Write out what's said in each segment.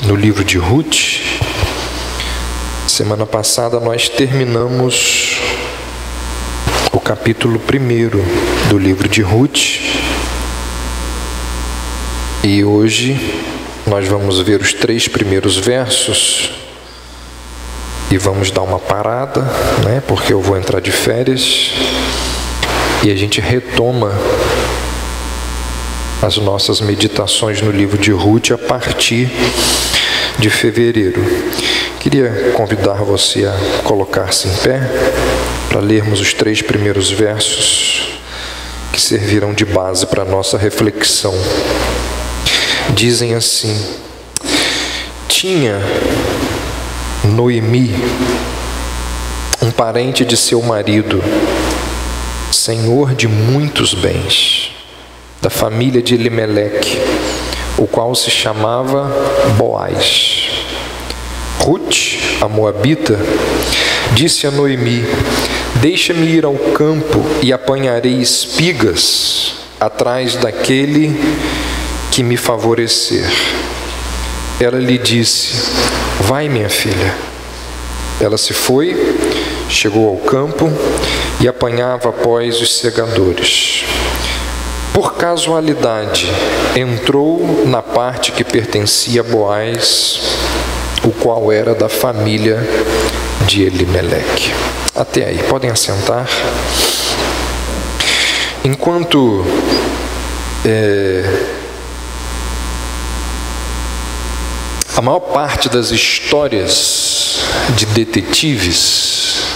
No livro de Ruth. Semana passada nós terminamos o capítulo 1 do livro de Ruth e hoje nós vamos ver os 3 primeiros versos e vamos dar uma parada, porque eu vou entrar de férias e a gente retoma as nossas meditações no livro de Ruth a partir de fevereiro. Queria convidar você a colocar-se em pé para lermos os 3 primeiros versos que servirão de base para a nossa reflexão. Dizem assim: tinha Noemi um parente de seu marido, senhor de muitos bens, da família de Elimeleque, o qual se chamava Boaz. Ruth, a moabita, disse a Noemi: deixa-me ir ao campo e apanharei espigas atrás daquele que me favorecer. Ela lhe disse: vai, minha filha. Ela se foi, chegou ao campo e apanhava após os segadores. Por casualidade, entrou na parte que pertencia a Boaz, o qual era da família de Elimeleque. Até aí, podem assentar. Enquanto a maior parte das histórias de detetives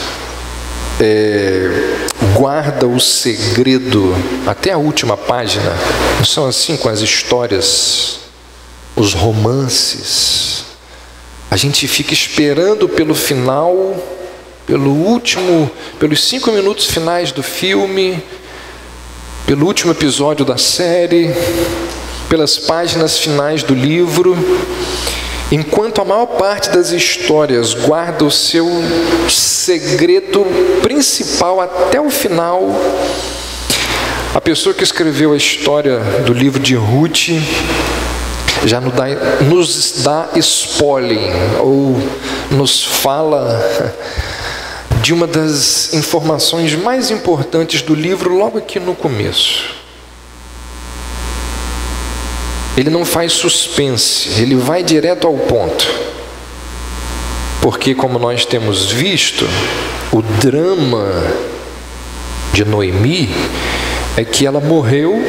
guarda o segredo até a última página. Não são assim com as histórias, os romances. A gente fica esperando pelo final, pelos 5 minutos finais do filme, pelo último episódio da série, pelas páginas finais do livro. Enquanto a maior parte das histórias guarda o seu segredo principal até o final, a pessoa que escreveu a história do livro de Ruth já nos dá spoiler, ou nos fala de uma das informações mais importantes do livro logo aqui no começo. Ele não faz suspense, ele vai direto ao ponto. Porque, como nós temos visto, o drama de Noemi é que ela morreu,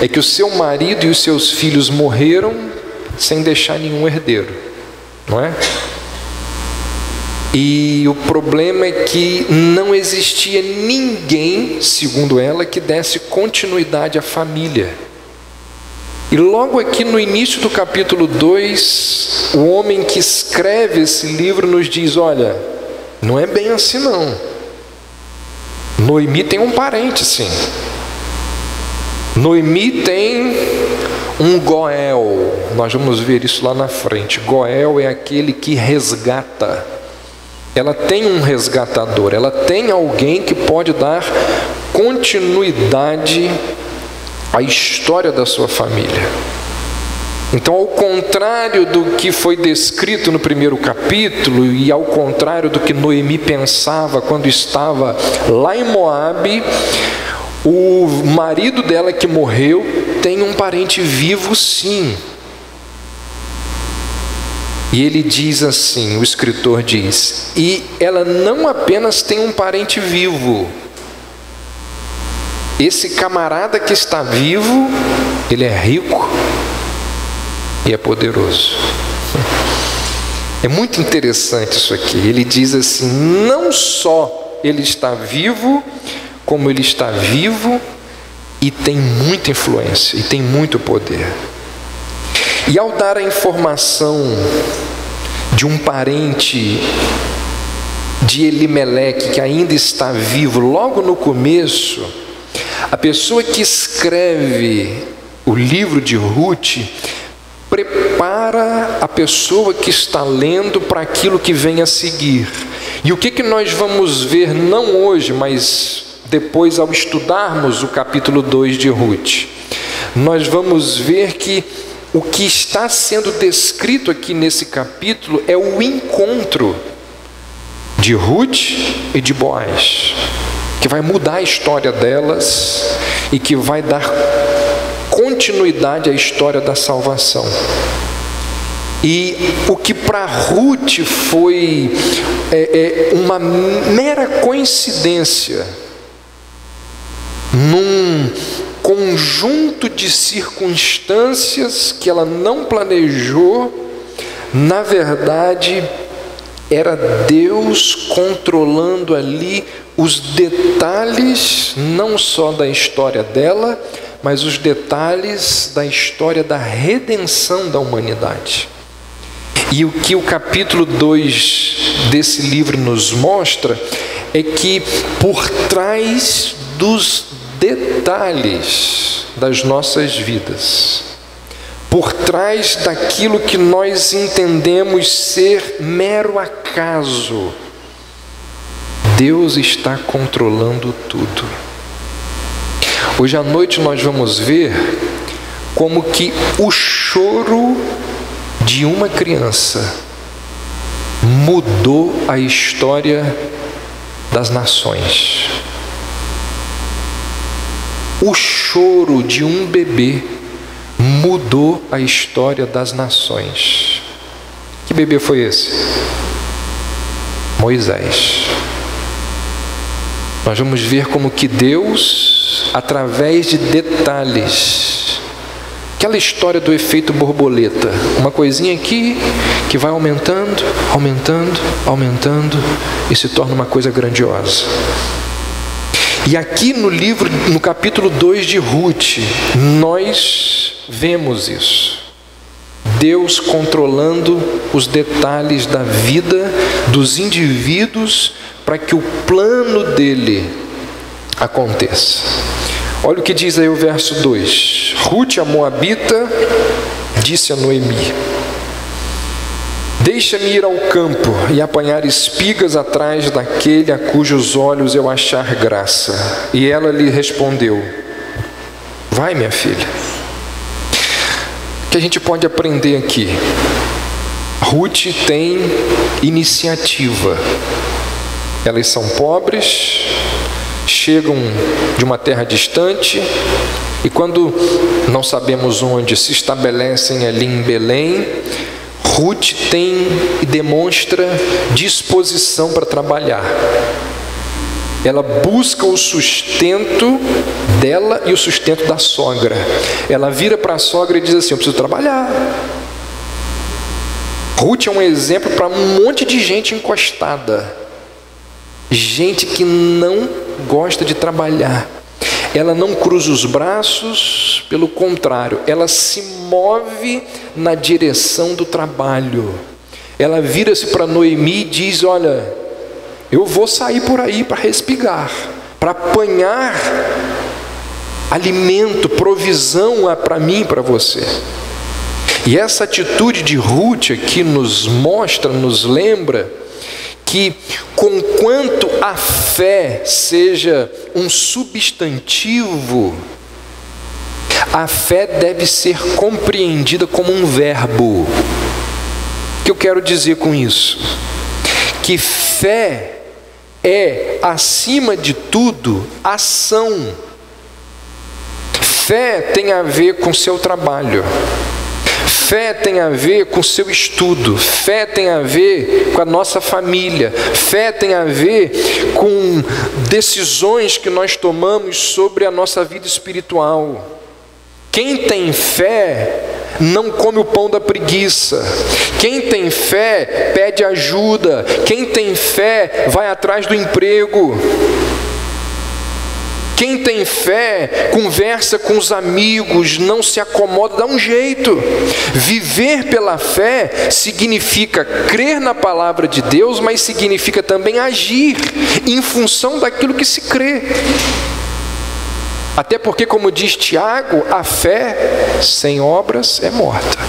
é que o seu marido e os seus filhos morreram sem deixar nenhum herdeiro, não é? E o problema é que não existia ninguém, segundo ela, que desse continuidade à família. E logo aqui no início do capítulo 2, o homem que escreve esse livro nos diz: olha, não é bem assim não. Noemi tem um parente, sim. Noemi tem um Goel. Nós vamos ver isso lá na frente. Goel é aquele que resgata. Ela tem um resgatador. Ela tem alguém que pode dar continuidade a história da sua família. Então, ao contrário do que foi descrito no primeiro capítulo, e ao contrário do que Noemi pensava quando estava lá em Moabe, o marido dela que morreu tem um parente vivo, sim. E ele diz assim, o escritor diz: e ela não apenas tem um parente vivo, esse camarada que está vivo, ele é rico e é poderoso. É muito interessante isso aqui. Ele diz assim: não só ele está vivo, como ele está vivo e tem muita influência, e tem muito poder. E ao dar a informação de um parente de Elimeleque que ainda está vivo, logo no começo, a pessoa que escreve o livro de Ruth prepara a pessoa que está lendo para aquilo que vem a seguir. E o que nós vamos ver, não hoje, mas depois ao estudarmos o capítulo 2 de Ruth? Nós vamos ver que o que está sendo descrito aqui nesse capítulo é o encontro de Ruth e de Boaz, que vai mudar a história delas e que vai dar continuidade à história da salvação. E o que para Ruth foi uma mera coincidência, num conjunto de circunstâncias que ela não planejou, na verdade era Deus controlando ali os detalhes, não só da história dela, mas os detalhes da história da redenção da humanidade. E o que o capítulo 2 desse livro nos mostra é que por trás dos detalhes das nossas vidas, por trás daquilo que nós entendemos ser mero acaso, Deus está controlando tudo. Hoje à noite nós vamos ver como que o choro de uma criança mudou a história das nações. O choro de um bebê mudou a história das nações. Que bebê foi esse? Moisés. Nós vamos ver como que Deus, através de detalhes, aquela história do efeito borboleta, uma coisinha aqui que vai aumentando, aumentando, aumentando e se torna uma coisa grandiosa. E aqui no capítulo 2 de Ruth, nós vemos isso. Deus controlando os detalhes da vida dos indivíduos para que o plano dele aconteça. Olha o que diz aí o verso 2. Ruth, a moabita, disse a Noemi: deixa-me ir ao campo e apanhar espigas atrás daquele a cujos olhos eu achar graça. E ela lhe respondeu: vai, minha filha. O que a gente pode aprender aqui? Ruth tem iniciativa. Elas são pobres, chegam de uma terra distante e quando não sabemos onde, se estabelecem ali em Belém. Ruth tem e demonstra disposição para trabalhar. Ela busca o sustento dela e o sustento da sogra. Ela vira para a sogra e diz assim: eu preciso trabalhar. Ruth é um exemplo para um monte de gente encostada, gente que não gosta de trabalhar. Ela não cruza os braços, pelo contrário, ela se move na direção do trabalho. Ela vira-se para Noemi e diz: olha, eu vou sair por aí para respigar, para apanhar alimento, provisão para mim e para você. E essa atitude de Ruth aqui nos mostra, nos lembra que, conquanto a fé seja um substantivo, a fé deve ser compreendida como um verbo. O que eu quero dizer com isso? Que fé é, acima de tudo, ação. Fé tem a ver com seu trabalho. Fé tem a ver com o seu estudo, fé tem a ver com a nossa família, fé tem a ver com decisões que nós tomamos sobre a nossa vida espiritual. Quem tem fé não come o pão da preguiça. Quem tem fé pede ajuda. Quem tem fé vai atrás do emprego. Quem tem fé conversa com os amigos, não se acomoda, dá um jeito. Viver pela fé significa crer na palavra de Deus, mas significa também agir em função daquilo que se crê. Até porque, como diz Tiago, a fé sem obras é morta.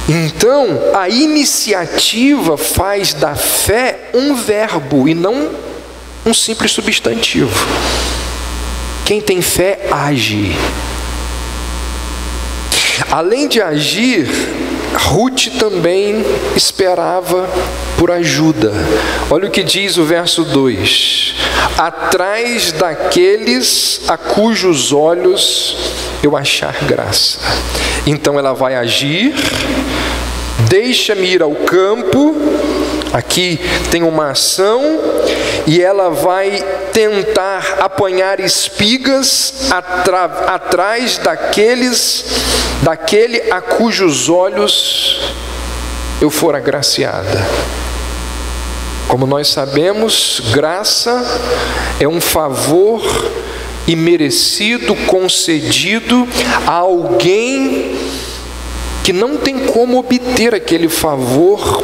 Então, a iniciativa faz da fé um verbo e não um simples substantivo. Quem tem fé age. Além de agir, Ruth também esperava por ajuda. Olha o que diz o verso 2: atrás daqueles a cujos olhos eu achar graça. Então ela vai agir, deixa-me ir ao campo, aqui tem uma ação, e ela vai tentar apanhar espigas atrás daquele a cujos olhos eu for agraciada. Como nós sabemos, graça é um favor imerecido, concedido a alguém que não tem como obter aquele favor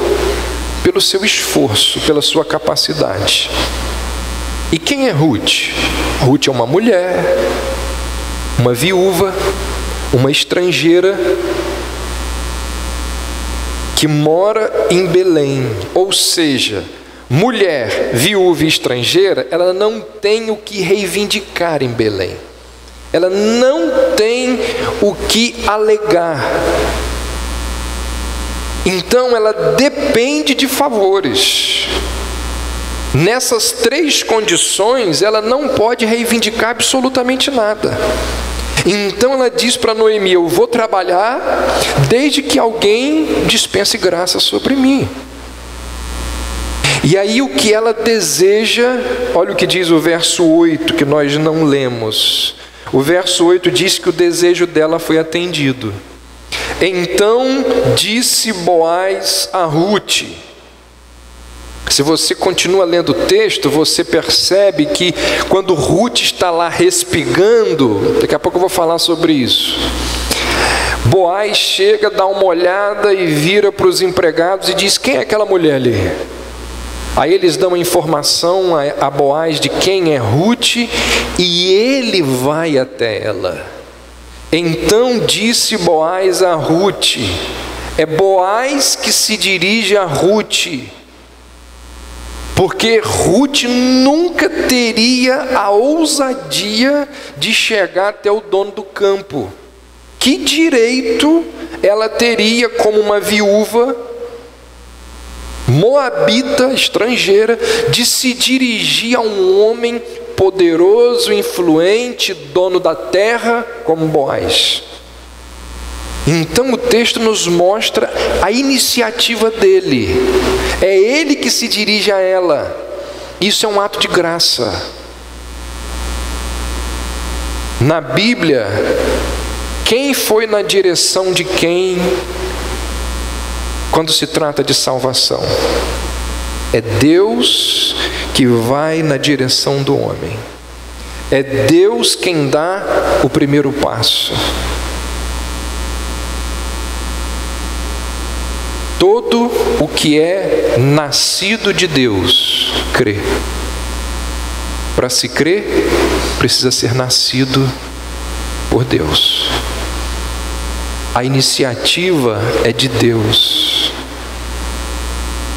pelo seu esforço, pela sua capacidade. E quem é Ruth? Ruth é uma mulher, uma viúva, uma estrangeira que mora em Belém. Ou seja, mulher, viúva e estrangeira, ela não tem o que reivindicar em Belém. Ela não tem o que alegar. Então ela depende de favores. Nessas três condições, ela não pode reivindicar absolutamente nada. Então ela diz para Noemi: eu vou trabalhar desde que alguém dispense graça sobre mim. E aí o que ela deseja, olha o que diz o verso 8, que nós não lemos. O verso 8 diz que o desejo dela foi atendido. Então disse Boaz a Ruth. Se você continua lendo o texto, você percebe que quando Ruth está lá respigando, daqui a pouco eu vou falar sobre isso, Boaz chega, dá uma olhada e vira para os empregados e diz: quem é aquela mulher ali? Aí eles dão a informação a Boaz de quem é Ruth, e ele vai até ela. Então disse Boaz a Ruth. É Boaz que se dirige a Ruth, porque Ruth nunca teria a ousadia de chegar até o dono do campo. Que direito ela teria como uma viúva moabita, estrangeira, de se dirigir a um homem poderoso, influente, dono da terra, como Boaz? Então o texto nos mostra a iniciativa dele. É ele que se dirige a ela. Isso é um ato de graça. Na Bíblia, quem foi na direção de quem quando se trata de salvação? É Deus que vai na direção do homem. É Deus quem dá o primeiro passo. Todo o que é nascido de Deus crê. Para se crer, precisa ser nascido por Deus. A iniciativa é de Deus.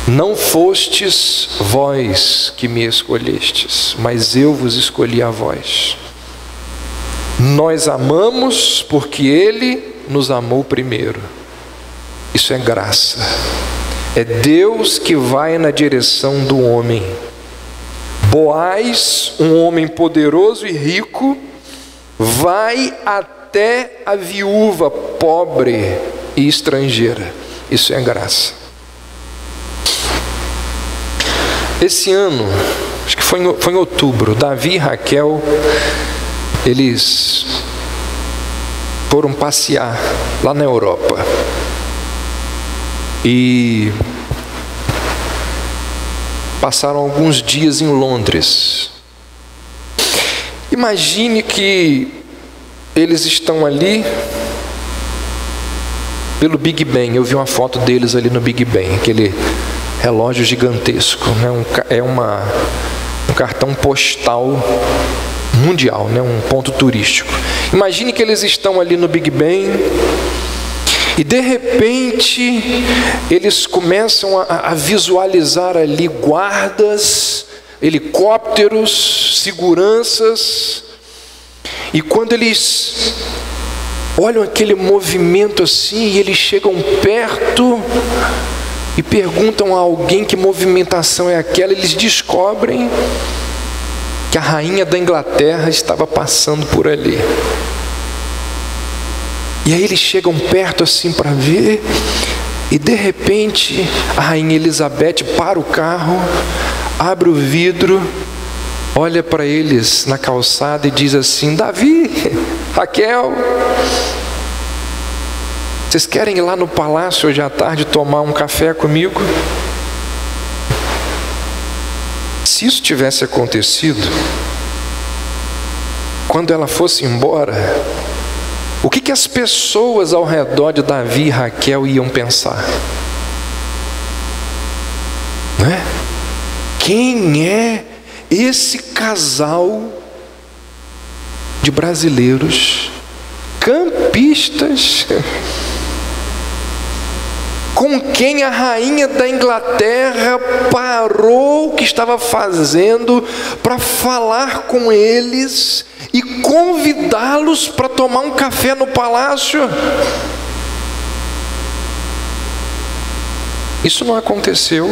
Não fostes vós que me escolhestes, mas eu vos escolhi a vós. Nós amamos porque Ele nos amou primeiro. Isso é graça. É Deus que vai na direção do homem. Boaz, um homem poderoso e rico, vai até a viúva pobre e estrangeira. Isso é graça. Esse ano, acho que foi em outubro, Davi e Raquel, eles foram passear lá na Europa. E passaram alguns dias em Londres. Imagine que eles estão ali pelo Big Ben. Eu vi uma foto deles ali no Big Ben, aquele relógio gigantesco, né? Um cartão postal mundial, né? Um ponto turístico. Imagine que eles estão ali no Big Ben e de repente eles começam a visualizar ali guardas, helicópteros, seguranças. E quando eles olham aquele movimento assim e eles chegam perto e perguntam a alguém que movimentação é aquela. Eles descobrem que a rainha da Inglaterra estava passando por ali. E aí eles chegam perto assim para ver, e de repente a rainha Elizabeth para o carro, abre o vidro, olha para eles na calçada e diz assim: Davi, Raquel, vocês querem ir lá no palácio hoje à tarde tomar um café comigo? Se isso tivesse acontecido, quando ela fosse embora, o que as pessoas ao redor de Davi e Raquel iam pensar? Não é? Quem é esse casal de brasileiros campistas com quem a rainha da Inglaterra parou o que estava fazendo para falar com eles e convidá-los para tomar um café no palácio? Isso não aconteceu.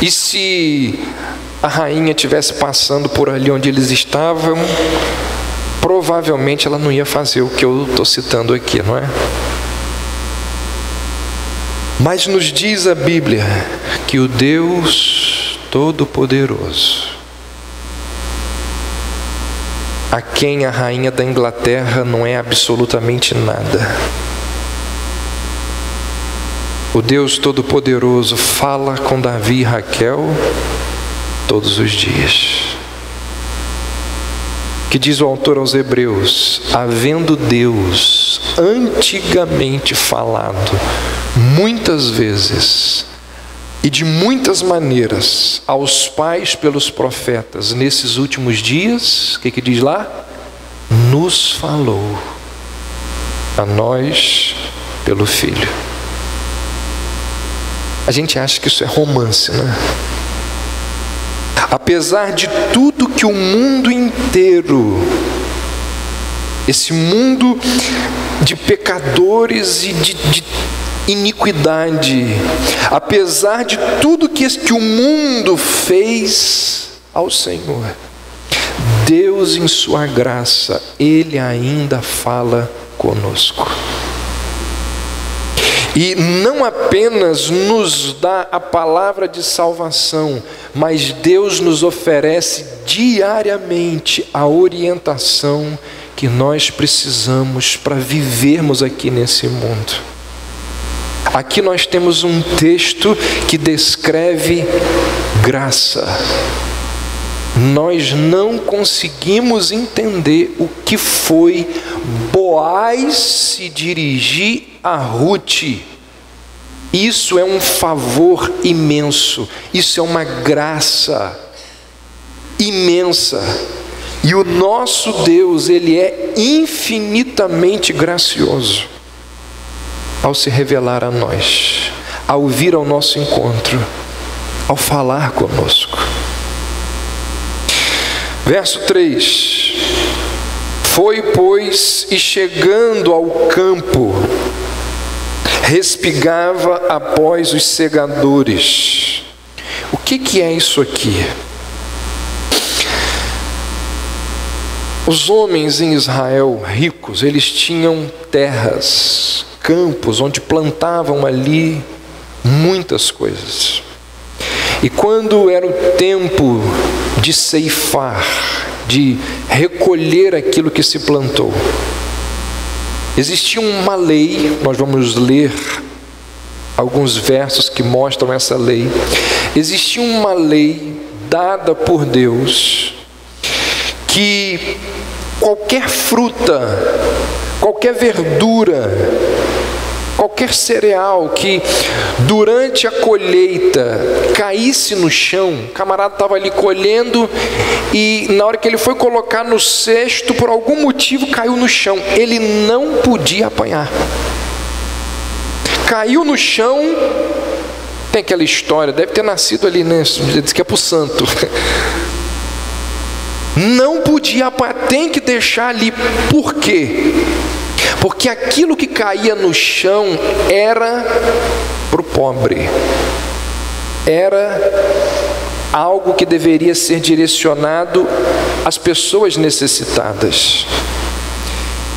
E se a rainha estivesse passando por ali onde eles estavam, provavelmente ela não ia fazer o que eu estou citando aqui, não é? Mas nos diz a Bíblia que o Deus Todo-Poderoso, a quem a rainha da Inglaterra não é absolutamente nada, o Deus Todo-Poderoso fala com Davi e Raquel todos os dias. Que diz o autor aos Hebreus: havendo Deus antigamente falado muitas vezes e de muitas maneiras aos pais pelos profetas, nesses últimos dias, o que diz lá? Nos falou a nós pelo Filho. A gente acha que isso é romance, né? Apesar de tudo que o mundo inteiro, esse mundo de pecadores e de iniquidade, apesar de tudo que o mundo fez ao Senhor, Deus em sua graça, Ele ainda fala conosco. E não apenas nos dá a palavra de salvação, mas Deus nos oferece diariamente a orientação que nós precisamos para vivermos aqui nesse mundo. Aqui nós temos um texto que descreve graça. Nós não conseguimos entender o que foi Boaz se dirigir a Ruth. Isso é um favor imenso, isso é uma graça imensa. E o nosso Deus, Ele é infinitamente gracioso ao se revelar a nós, ao vir ao nosso encontro, ao falar conosco. Verso 3: foi, pois, e chegando ao campo, respigava após os segadores. O que é isso aqui? Os homens em Israel ricos, eles tinham terras, campos, onde plantavam ali muitas coisas. E quando era o tempo de ceifar, de recolher aquilo que se plantou, existia uma lei. Nós vamos ler alguns versos que mostram essa lei. Existia uma lei dada por Deus que qualquer fruta, qualquer verdura, qualquer cereal que durante a colheita caísse no chão, o camarada estava ali colhendo e na hora que ele foi colocar no cesto, por algum motivo caiu no chão, ele não podia apanhar. Caiu no chão, tem aquela história, deve ter nascido ali, né? Diz que é para o santo. Não podia apanhar, tem que deixar ali. Por quê? Porque aquilo que caía no chão era para o pobre, era algo que deveria ser direcionado às pessoas necessitadas.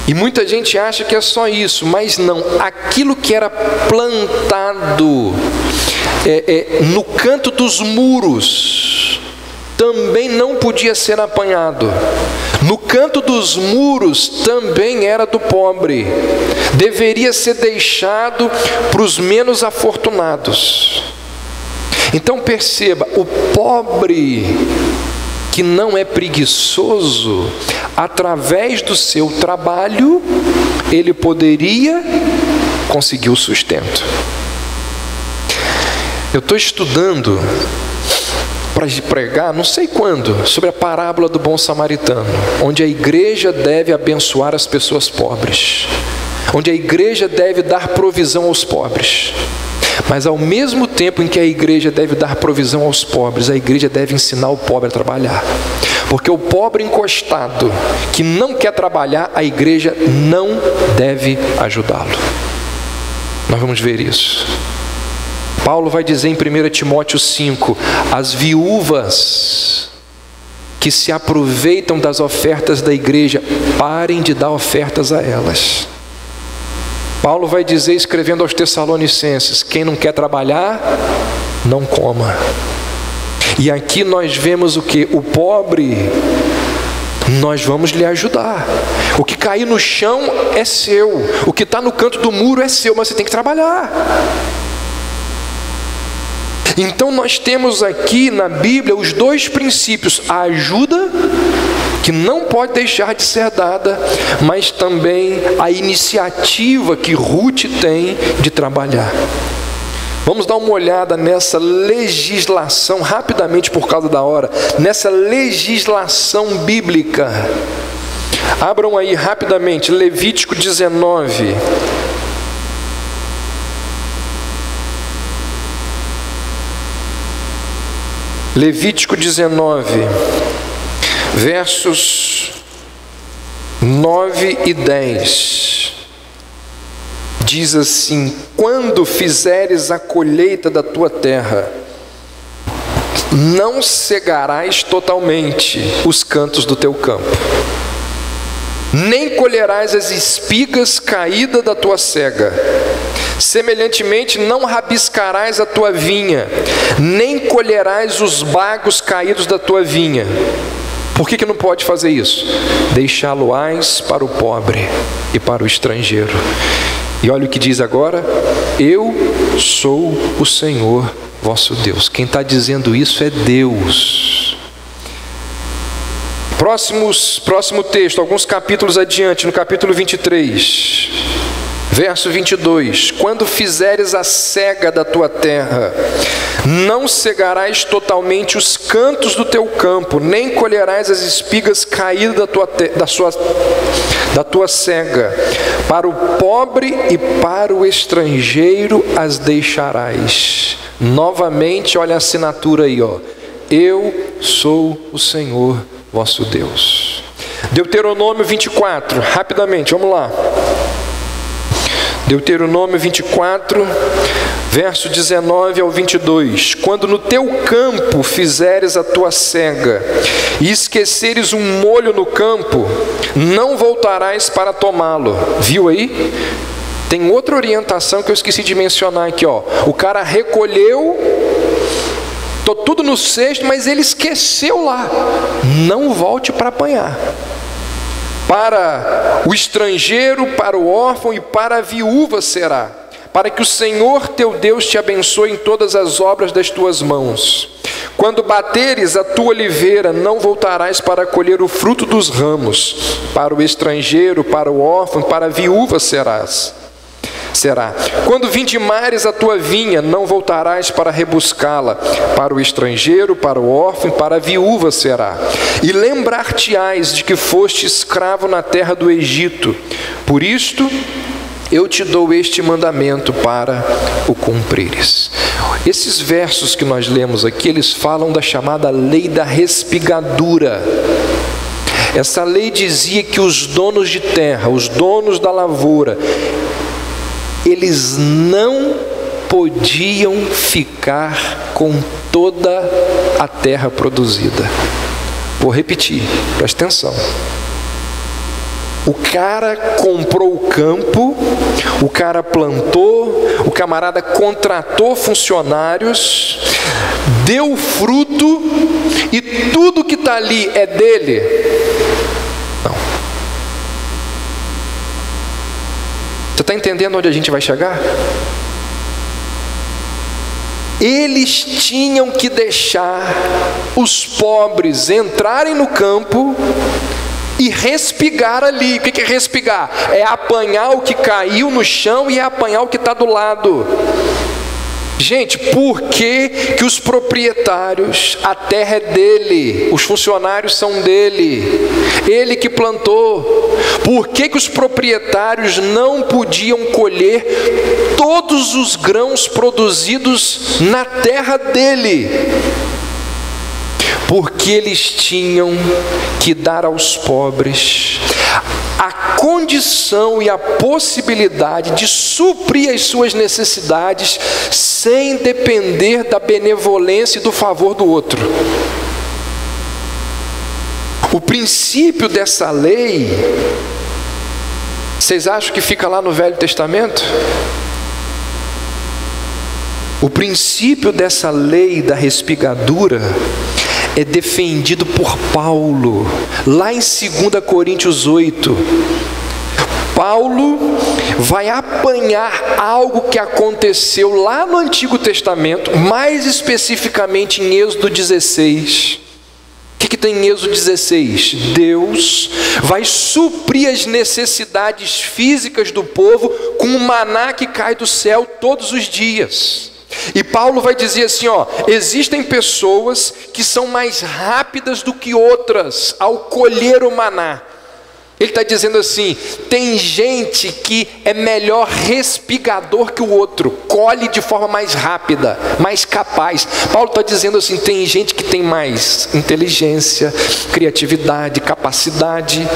E muita gente acha que é só isso, mas não. Aquilo que era plantado no canto dos muros também não podia ser apanhado. No canto dos muros também era do pobre. Deveria ser deixado para os menos afortunados. Então perceba, o pobre que não é preguiçoso, através do seu trabalho, ele poderia conseguir o sustento. Eu estou estudando para pregar, não sei quando, sobre a parábola do bom samaritano, onde a igreja deve abençoar as pessoas pobres, onde a igreja deve dar provisão aos pobres. Mas ao mesmo tempo em que a igreja deve dar provisão aos pobres, a igreja deve ensinar o pobre a trabalhar. Porque o pobre encostado, que não quer trabalhar, a igreja não deve ajudá-lo. Nós vamos ver isso. Paulo vai dizer em 1 Timóteo 5, as viúvas que se aproveitam das ofertas da igreja, parem de dar ofertas a elas. Paulo vai dizer, escrevendo aos Tessalonicenses, quem não quer trabalhar, não coma. E aqui nós vemos o que? O pobre, nós vamos lhe ajudar. O que cair no chão é seu, o que está no canto do muro é seu, mas você tem que trabalhar. Então nós temos aqui na Bíblia os dois princípios: a ajuda, que não pode deixar de ser dada, mas também a iniciativa que Ruth tem de trabalhar. Vamos dar uma olhada nessa legislação, rapidamente por causa da hora, nessa legislação bíblica. Abram aí rapidamente, Levítico 19. Levítico 19, versos 9 e 10, diz assim: quando fizeres a colheita da tua terra, não cegarás totalmente os cantos do teu campo, nem colherás as espigas caídas da tua cega. Semelhantemente, não rabiscarás a tua vinha, nem colherás os bagos caídos da tua vinha. Por que não pode fazer isso? Deixá-lo-ás para o pobre e para o estrangeiro. E olha o que diz agora: eu sou o Senhor vosso Deus. Quem está dizendo isso é Deus. Próximo texto, alguns capítulos adiante, no capítulo 23, verso 22, quando fizeres a cega da tua terra, não cegarás totalmente os cantos do teu campo, nem colherás as espigas caídas da tua cega. Para o pobre e para o estrangeiro as deixarás. Novamente, olha a assinatura aí, ó. Eu sou o Senhor vosso Deus. Deuteronômio 24, rapidamente, vamos lá. Deuteronômio 24, verso 19 ao 22. Quando no teu campo fizeres a tua cega e esqueceres um molho no campo, não voltarás para tomá-lo. Viu aí? Tem outra orientação que eu esqueci de mencionar aqui, ó. O cara recolheu, tudo no cesto, mas ele esqueceu lá. Não volte para apanhar. Para o estrangeiro, para o órfão e para a viúva será, para que o Senhor teu Deus te abençoe em todas as obras das tuas mãos. Quando bateres a tua oliveira, não voltarás para colher o fruto dos ramos. Para o estrangeiro, para o órfão e para a viúva será. Quando vindimares a tua vinha, não voltarás para rebuscá-la. Para o estrangeiro, para o órfão e para a viúva será. E lembrar-te-ás de que foste escravo na terra do Egito. Por isto eu te dou este mandamento para o cumprires. Esses versos que nós lemos aqui, eles falam da chamada lei da respigadura. Essa lei dizia que os donos de terra, os donos da lavoura, eles não podiam ficar com toda a terra produzida. Vou repetir, presta atenção. O cara comprou o campo, o cara plantou, o camarada contratou funcionários, deu fruto e tudo que está ali é dele? Não. Você está entendendo onde a gente vai chegar? Eles tinham que deixar os pobres entrarem no campo e respigar ali. O que é respigar? É apanhar o que caiu no chão e é apanhar o que está do lado. Gente, por que que os proprietários, a terra é dele, os funcionários são dele, ele que plantou? Por que que os proprietários não podiam colher todos os grãos produzidos na terra dele? Porque eles tinham que dar aos pobres a condição e a possibilidade de suprir as suas necessidades sem depender da benevolência e do favor do outro. O princípio dessa lei, vocês acham que fica lá no Velho Testamento? O princípio dessa lei da respigadura é defendido por Paulo, lá em 2 Coríntios 8. Paulo vai apanhar algo que aconteceu lá no Antigo Testamento, mais especificamente em Êxodo 16. O que tem em Êxodo 16? Deus vai suprir as necessidades físicas do povo com o maná que cai do céu todos os dias. E Paulo vai dizer assim, existem pessoas que são mais rápidas do que outras ao colher o maná. Ele está dizendo assim, tem gente que é melhor respigador que o outro, colhe de forma mais rápida, mais capaz. Paulo está dizendo assim, tem gente que tem mais inteligência, criatividade, capacidade,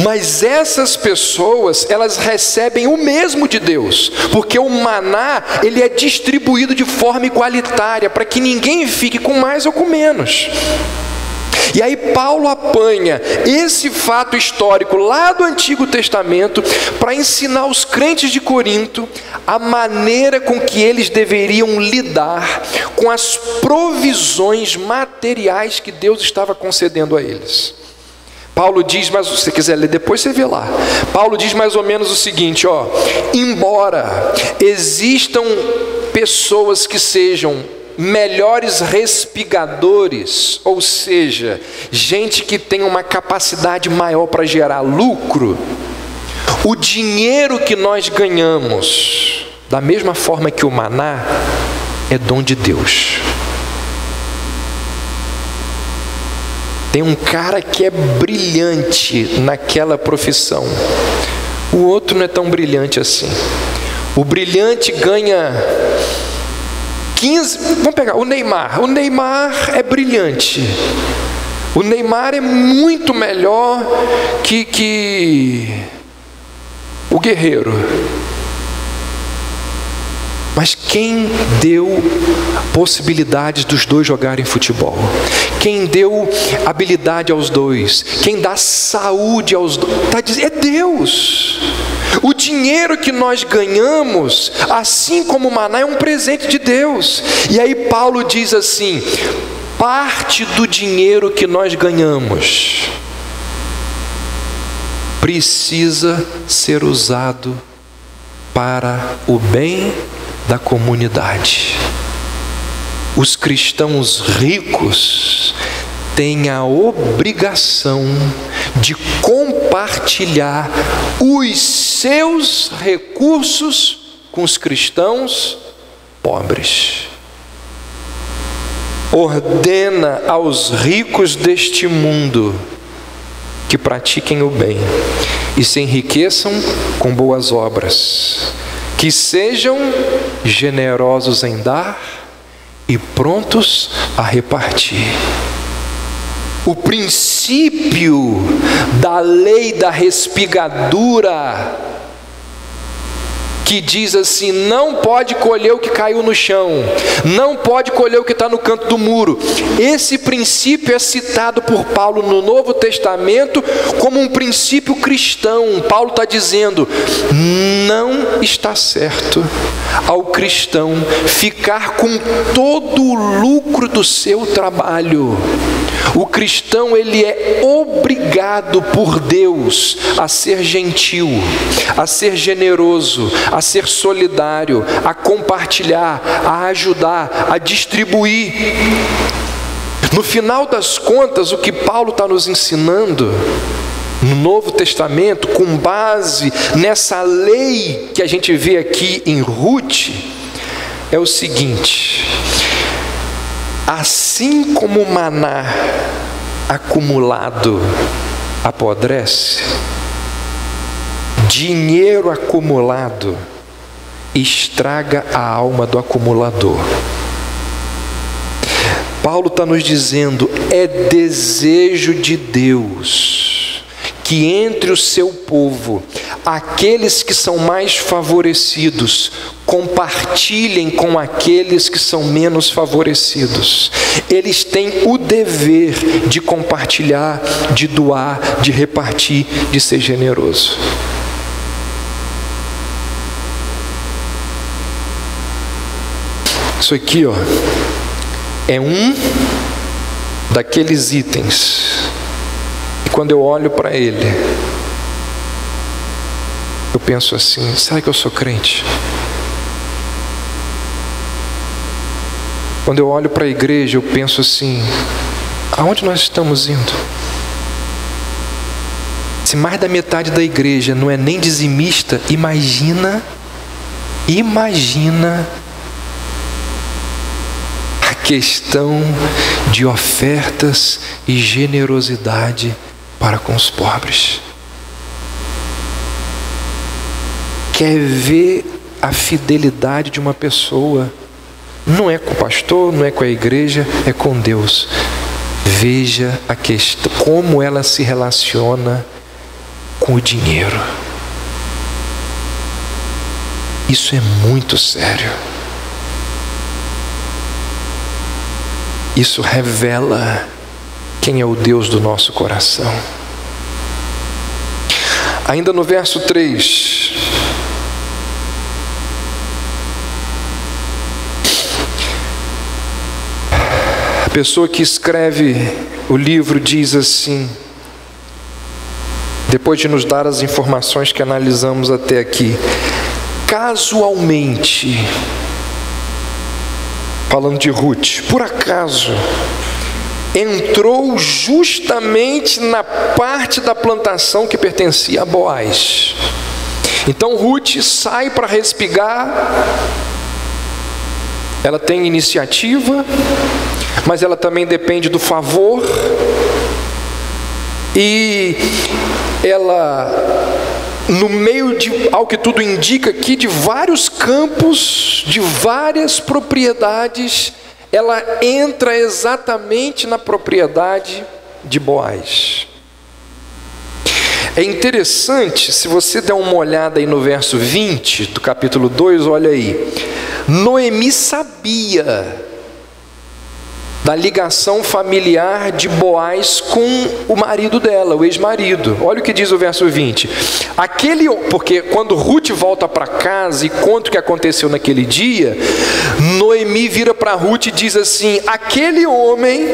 mas essas pessoas, elas recebem o mesmo de Deus, porque o maná, ele é distribuído de forma igualitária, para que ninguém fique com mais ou com menos. E aí Paulo apanha esse fato histórico lá do Antigo Testamento para ensinar os crentes de Corinto a maneira com que eles deveriam lidar com as provisões materiais que Deus estava concedendo a eles. Paulo diz, mas se você quiser ler depois você vê lá. Paulo diz mais ou menos o seguinte, embora existam pessoas que sejam melhores respigadores, ou seja, gente que tem uma capacidade maior para gerar lucro, o dinheiro que nós ganhamos, da mesma forma que o maná, é dom de Deus. Tem um cara que é brilhante naquela profissão, o outro não é tão brilhante assim. O brilhante ganha 15, vamos pegar o Neymar. O Neymar é brilhante. O Neymar é muito melhor que o Guerreiro. Mas quem deu possibilidades dos dois jogarem futebol? Quem deu habilidade aos dois? Quem dá saúde aos dois? É Deus. O dinheiro que nós ganhamos, assim como o maná, é um presente de Deus. E aí Paulo diz assim, parte do dinheiro que nós ganhamos precisa ser usado para o bem da comunidade. Os cristãos ricos têm a obrigação de compartilhar os seus recursos com os cristãos pobres. Ordena aos ricos deste mundo que pratiquem o bem e se enriqueçam com boas obras, que sejam generosos em dar e prontos a repartir. o princípio da lei da respigadura, que diz assim: não pode colher o que caiu no chão, não pode colher o que está no canto do muro. Esse princípio é citado por Paulo no Novo Testamento como um princípio cristão. Paulo está dizendo: não está certo ao cristão ficar com todo o lucro do seu trabalho. O cristão, ele é obrigado por Deus a ser gentil, a ser generoso, a ser solidário, a compartilhar, a ajudar, a distribuir. No final das contas, o que Paulo está nos ensinando no Novo Testamento, com base nessa lei que a gente vê aqui em Ruth, é o seguinte: assim como o maná acumulado apodrece, dinheiro acumulado estraga a alma do acumulador. Paulo está nos dizendo: é desejo de Deus que entre o seu povo, aqueles que são mais favorecidos compartilhem com aqueles que são menos favorecidos. Eles têm o dever de compartilhar, de doar, de repartir, de ser generoso. Isso aqui, ó, é um daqueles itens. E quando eu olho para ele, eu penso assim: será que eu sou crente? Quando eu olho para a igreja, eu penso assim: aonde nós estamos indo? Se mais da metade da igreja não é nem dizimista, imagina a questão de ofertas e generosidade para com os pobres. Quer ver a fidelidade de uma pessoa? Não é com o pastor, não é com a igreja, é com Deus. Veja a questão, como ela se relaciona com o dinheiro. Isso é muito sério. Isso revela quem é o Deus do nosso coração. Ainda no verso 3, a pessoa que escreve o livro diz assim, depois de nos dar as informações que analisamos até aqui: casualmente, falando de Ruth, por acaso, entrou justamente na parte da plantação que pertencia a Boaz. Então Ruth sai para respigar. Ela tem iniciativa, mas ela também depende do favor. E ela, no meio de, ao que tudo indica aqui, de vários campos, de várias propriedades, ela entra exatamente na propriedade de Boaz. É interessante, se você der uma olhada aí no verso 20 do capítulo 2, olha aí. Noemi sabia da ligação familiar de Boaz com o marido dela, o ex-marido. Olha o que diz o verso 20. Porque quando Ruth volta para casa e conta o que aconteceu naquele dia, Noemi vira para Ruth e diz assim: aquele homem,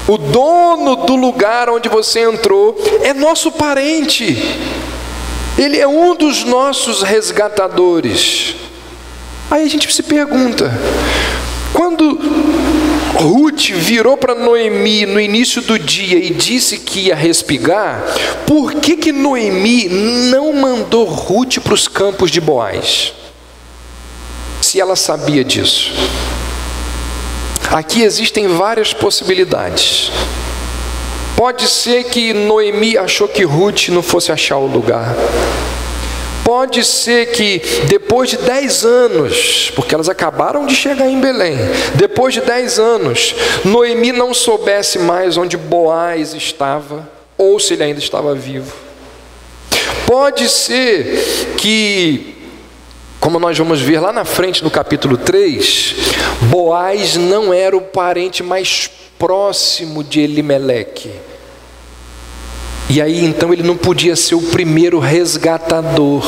o dono do lugar onde você entrou, é nosso parente. Ele é um dos nossos resgatadores. Aí a gente se pergunta, quando Ruth virou para Noemi no início do dia e disse que ia respigar, por que Noemi não mandou Ruth para os campos de Boaz? Se ela sabia disso. Aqui existem várias possibilidades. Pode ser que Noemi achou que Ruth não fosse achar o lugar. Pode ser que depois de 10 anos, porque elas acabaram de chegar em Belém, depois de 10 anos, Noemi não soubesse mais onde Boaz estava, ou se ele ainda estava vivo. Pode ser que, como nós vamos ver lá na frente no capítulo 3, Boaz não era o parente mais próximo de Elimeleque. E aí então ele não podia ser o primeiro resgatador.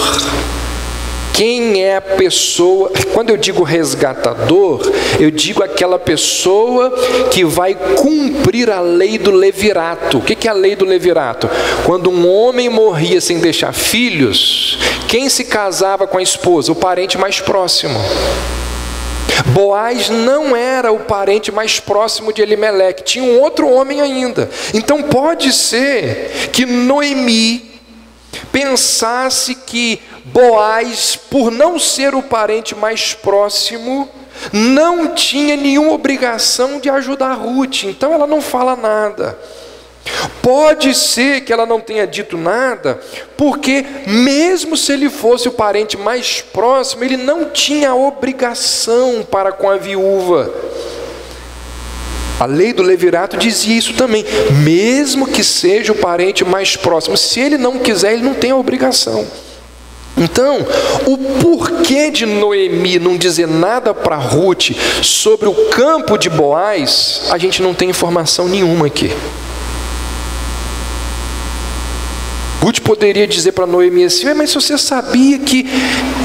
Quem é a pessoa, quando eu digo resgatador, eu digo aquela pessoa que vai cumprir a lei do levirato. O que é a lei do levirato? Quando um homem morria sem deixar filhos, quem se casava com a esposa? O parente mais próximo. Boaz não era o parente mais próximo de Elimeleque, tinha um outro homem ainda. Então pode ser que Noemi pensasse que Boaz, por não ser o parente mais próximo, não tinha nenhuma obrigação de ajudar Ruth, então ela não fala nada. Pode ser que ela não tenha dito nada, porque mesmo se ele fosse o parente mais próximo, ele não tinha obrigação para com a viúva. A lei do levirato dizia isso também, mesmo que seja o parente mais próximo, se ele não quiser, ele não tem a obrigação. Então, o porquê de Noemi não dizer nada para Ruth sobre o campo de Boaz, a gente não tem informação nenhuma aqui. Ruth poderia dizer para Noemi assim: mas se você sabia que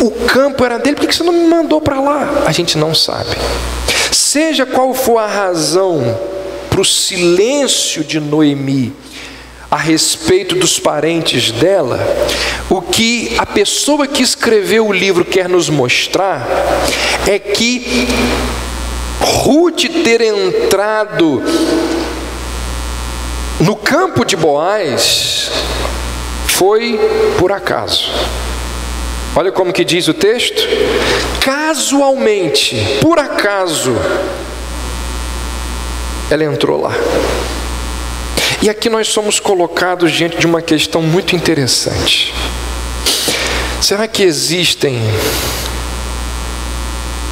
o campo era dele, por que você não me mandou para lá? A gente não sabe. Seja qual for a razão para o silêncio de Noemi a respeito dos parentes dela, o que a pessoa que escreveu o livro quer nos mostrar é que Ruth ter entrado no campo de Boaz foi por acaso. Olha como que diz o texto: casualmente, por acaso, ela entrou lá. E aqui nós somos colocados diante de uma questão muito interessante. Será que existem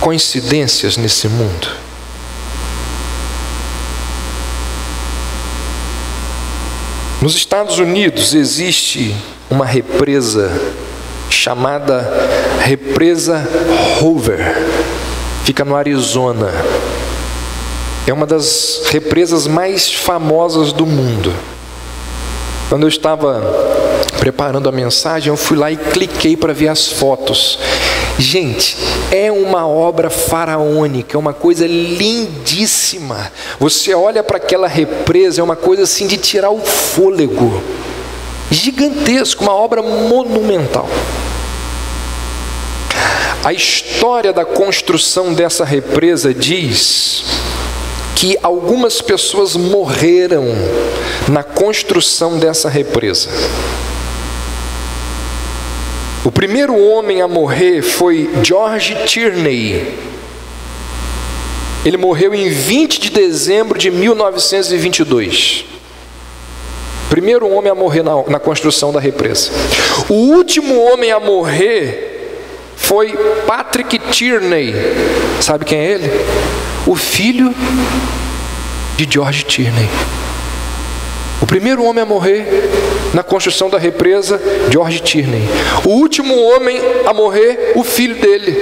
coincidências nesse mundo? Nos Estados Unidos existe uma represa chamada Represa Hoover, fica no Arizona. É uma das represas mais famosas do mundo. Quando eu estava preparando a mensagem, eu fui lá e cliquei para ver as fotos. Gente, é uma obra faraônica, é uma coisa lindíssima. Você olha para aquela represa, é uma coisa assim de tirar o fôlego. Gigantesco, uma obra monumental. A história da construção dessa represa diz que algumas pessoas morreram na construção dessa represa. O primeiro homem a morrer foi George Tierney. Ele morreu em 20 de dezembro de 1922. Primeiro homem a morrer na construção da represa. O último homem a morrer foi Patrick Tierney. Sabe quem é ele? O filho de George Tierney. O primeiro homem a morrer na construção da represa, George Tierney. O último homem a morrer, o filho dele.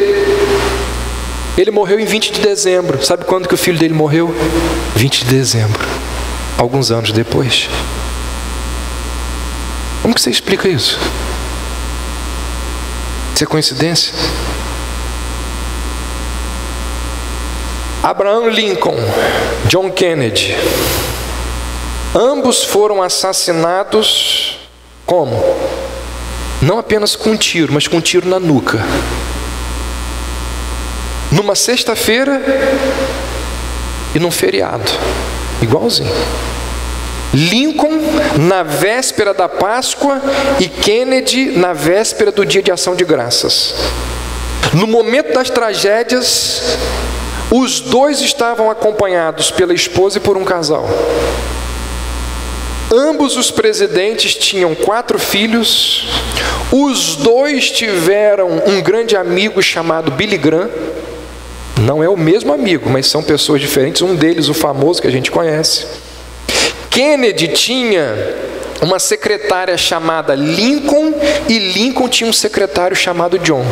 Ele morreu em 20 de dezembro. Sabe quando que o filho dele morreu? 20 de dezembro. Alguns anos depois. Como que você explica isso? Isso é coincidência? Abraham Lincoln, John Kennedy, ambos foram assassinados como? Não apenas com um tiro, mas com um tiro na nuca. Numa sexta-feira e num feriado, igualzinho. Lincoln na véspera da Páscoa e Kennedy na véspera do Dia de Ação de Graças. No momento das tragédias, os dois estavam acompanhados pela esposa e por um casal. Ambos os presidentes tinham 4 filhos, Os dois tiveram um grande amigo chamado Billy Graham. Não é o mesmo amigo, mas são pessoas diferentes. Um deles, o famoso que a gente conhece. Kennedy tinha uma secretária chamada Lincoln, e Lincoln tinha um secretário chamado John.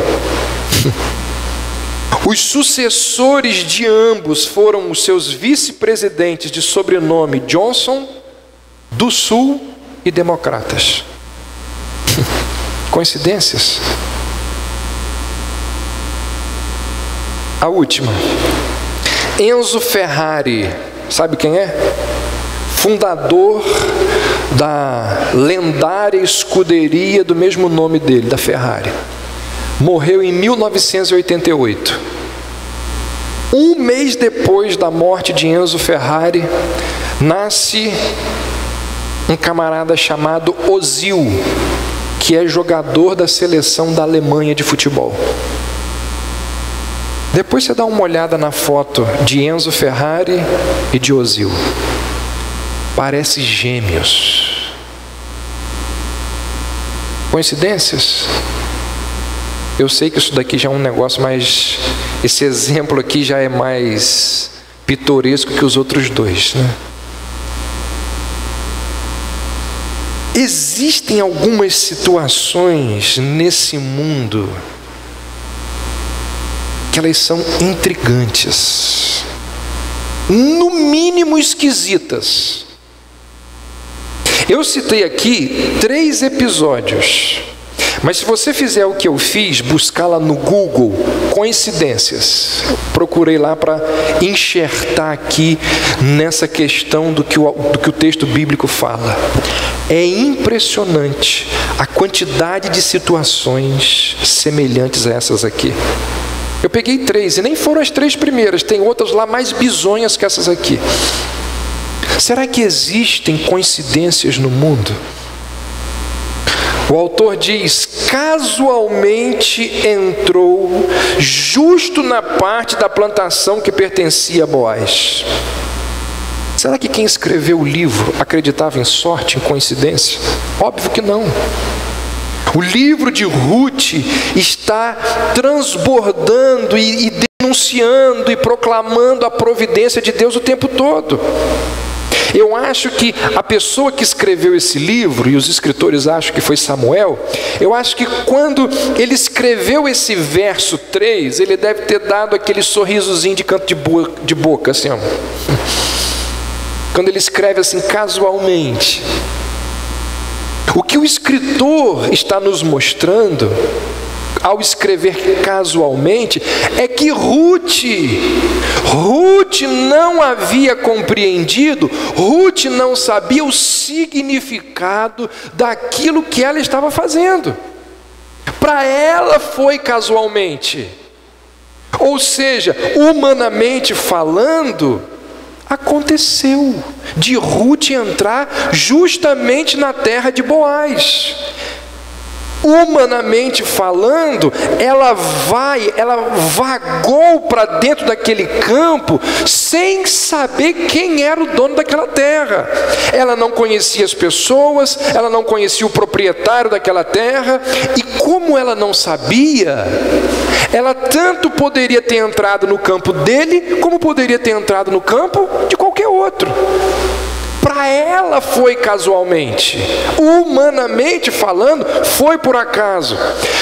Os sucessores de ambos foram os seus vice-presidentes de sobrenome Johnson, do Sul e democratas. Coincidências? A última. Enzo Ferrari, sabe quem é? Fundador da lendária escuderia do mesmo nome dele, da Ferrari. Morreu em 1988. Um mês depois da morte de Enzo Ferrari, nasce um camarada chamado Ozil, que é jogador da seleção da Alemanha de futebol. Depois você dá uma olhada na foto de Enzo Ferrari e de Ozil. Parece gêmeos. Coincidências? Eu sei que isso daqui já é um negócio mais... Esse exemplo aqui já é mais pitoresco que os outros dois, né? Existem algumas situações nesse mundo que elas são intrigantes, no mínimo esquisitas. Eu citei aqui 3 episódios, mas se você fizer o que eu fiz, buscar lá no Google, coincidências, procurei lá para enxertar aqui nessa questão do que o texto bíblico fala. É impressionante a quantidade de situações semelhantes a essas aqui. Eu peguei 3, e nem foram as 3 primeiras, tem outras lá mais bizonhas que essas aqui. Será que existem coincidências no mundo? O autor diz: casualmente entrou justo na parte da plantação que pertencia a Boaz. Será que quem escreveu o livro acreditava em sorte, em coincidência? Óbvio que não. O livro de Ruth está transbordando e denunciando e proclamando a providência de Deus o tempo todo. Eu acho que a pessoa que escreveu esse livro, e os escritores acham que foi Samuel, eu acho que quando ele escreveu esse verso 3, ele deve ter dado aquele sorrisozinho de canto de boca, assim, ó. Quando ele escreve assim, casualmente. O que o escritor está nos mostrando, ao escrever casualmente, é que Ruth não havia compreendido, Ruth não sabia o significado daquilo que ela estava fazendo. Para ela foi casualmente. Ou seja, humanamente falando, aconteceu de Ruth entrar justamente na terra de Boaz. Humanamente falando, ela vagou para dentro daquele campo sem saber quem era o dono daquela terra. Ela não conhecia as pessoas, ela não conhecia o proprietário daquela terra, e como ela não sabia, ela tanto poderia ter entrado no campo dele, como poderia ter entrado no campo de qualquer outro. Para ela foi casualmente, humanamente falando, foi por acaso,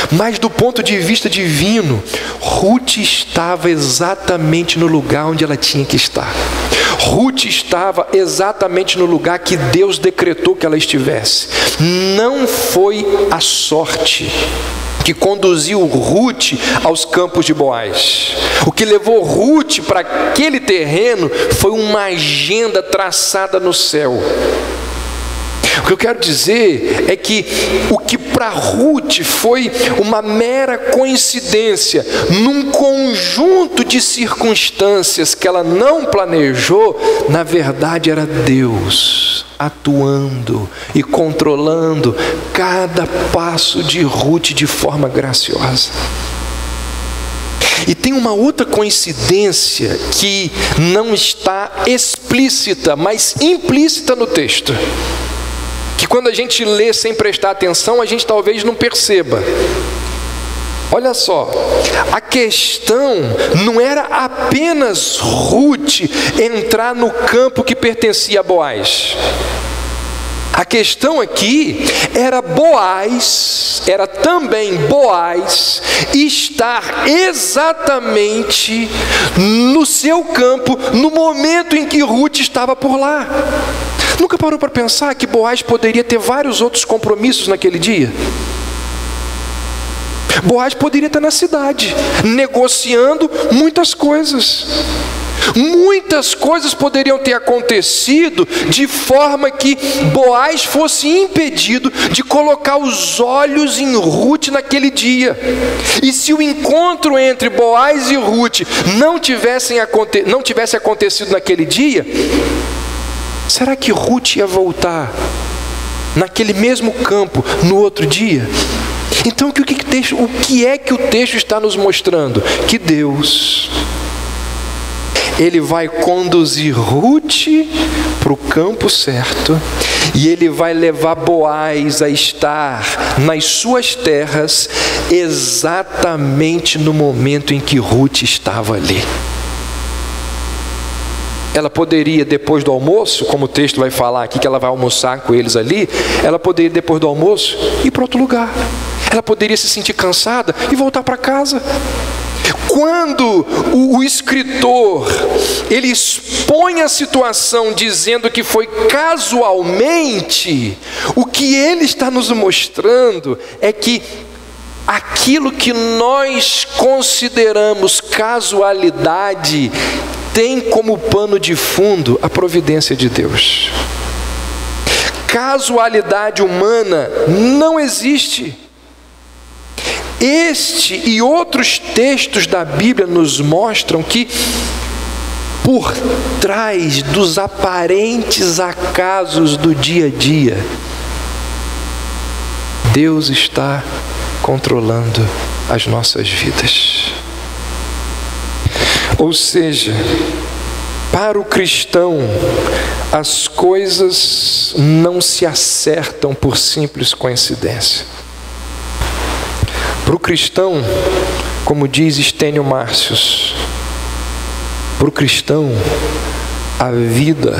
mas do ponto de vista divino, Ruth estava exatamente no lugar onde ela tinha que estar. Ruth estava exatamente no lugar que Deus decretou que ela estivesse. Não foi a sorte que conduziu Ruth aos campos de Boaz. O que levou Ruth para aquele terreno foi uma agenda traçada no céu. O que eu quero dizer é que o que para Ruth foi uma mera coincidência, num conjunto de circunstâncias que ela não planejou, na verdade era Deus atuando e controlando cada passo de Ruth de forma graciosa. E tem uma outra coincidência que não está explícita, mas implícita no texto. Que quando a gente lê sem prestar atenção, a gente talvez não perceba. Olha só, a questão não era apenas Ruth entrar no campo que pertencia a Boaz. A questão aqui era também Boaz estar exatamente no seu campo, no momento em que Ruth estava por lá. Nunca parou para pensar que Boaz poderia ter vários outros compromissos naquele dia? Boaz poderia estar na cidade, negociando muitas coisas. Muitas coisas poderiam ter acontecido de forma que Boaz fosse impedido de colocar os olhos em Ruth naquele dia. E se o encontro entre Boaz e Ruth não tivesse acontecido naquele dia, será que Ruth ia voltar naquele mesmo campo no outro dia? Então o que é que o texto está nos mostrando? Que Deus, Ele vai conduzir Ruth para o campo certo, e Ele vai levar Boaz a estar nas suas terras exatamente no momento em que Ruth estava ali. Ela poderia, depois do almoço, como o texto vai falar aqui, que ela vai almoçar com eles ali, ela poderia, depois do almoço, ir para outro lugar. Ela poderia se sentir cansada e voltar para casa. Quando o escritor, ele expõe a situação dizendo que foi casualmente, o que ele está nos mostrando é que aquilo que nós consideramos casualidade tem como pano de fundo a providência de Deus. Casualidade humana não existe. Este e outros textos da Bíblia nos mostram que por trás dos aparentes acasos do dia a dia, Deus está controlando as nossas vidas. Ou seja, para o cristão, as coisas não se acertam por simples coincidência. Para o cristão, como diz Estênio Márcios, para o cristão, a vida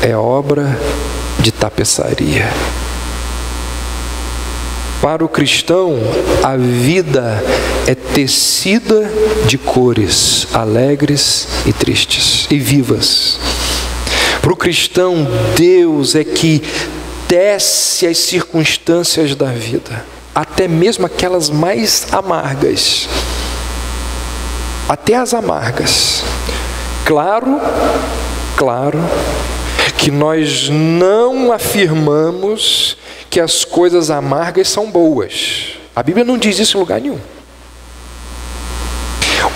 é obra de tapeçaria. Para o cristão, a vida é tecida de cores alegres e tristes e vivas. Para o cristão, Deus é que tece as circunstâncias da vida, até mesmo aquelas mais amargas, até as amargas. Claro que nós não afirmamos que as coisas amargas são boas. A Bíblia não diz isso em lugar nenhum.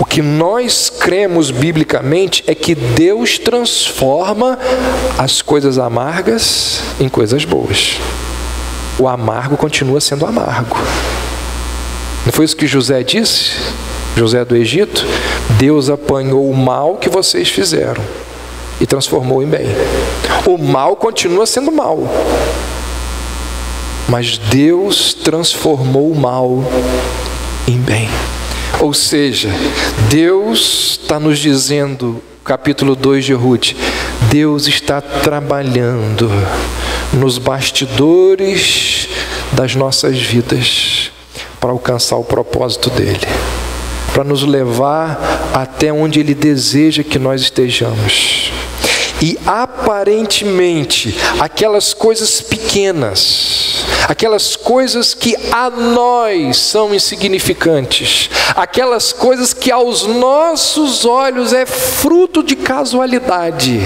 O que nós cremos biblicamente é que Deus transforma as coisas amargas em coisas boas. O amargo continua sendo amargo. Não foi isso que José disse? José do Egito: Deus apanhou o mal que vocês fizeram e transformou em bem. O mal continua sendo mal, mas Deus transformou o mal em bem. Ou seja, Deus está nos dizendo, capítulo 2 de Ruth, Deus está trabalhando nos bastidores das nossas vidas para alcançar o propósito dele, para nos levar até onde ele deseja que nós estejamos. E aparentemente, aquelas coisas pequenas, aquelas coisas que a nós são insignificantes, aquelas coisas que aos nossos olhos é fruto de casualidade,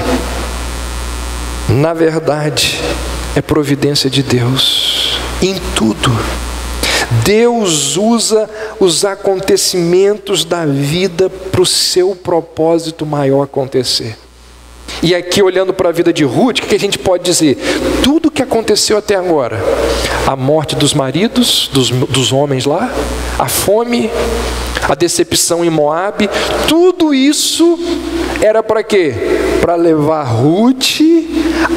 na verdade, é providência de Deus em tudo. Deus usa os acontecimentos da vida para o seu propósito maior acontecer. E aqui, olhando para a vida de Ruth, o que a gente pode dizer? Tudo que aconteceu até agora, a morte dos maridos, dos homens lá, a fome, a decepção em Moabe, tudo isso era para quê? Para levar Ruth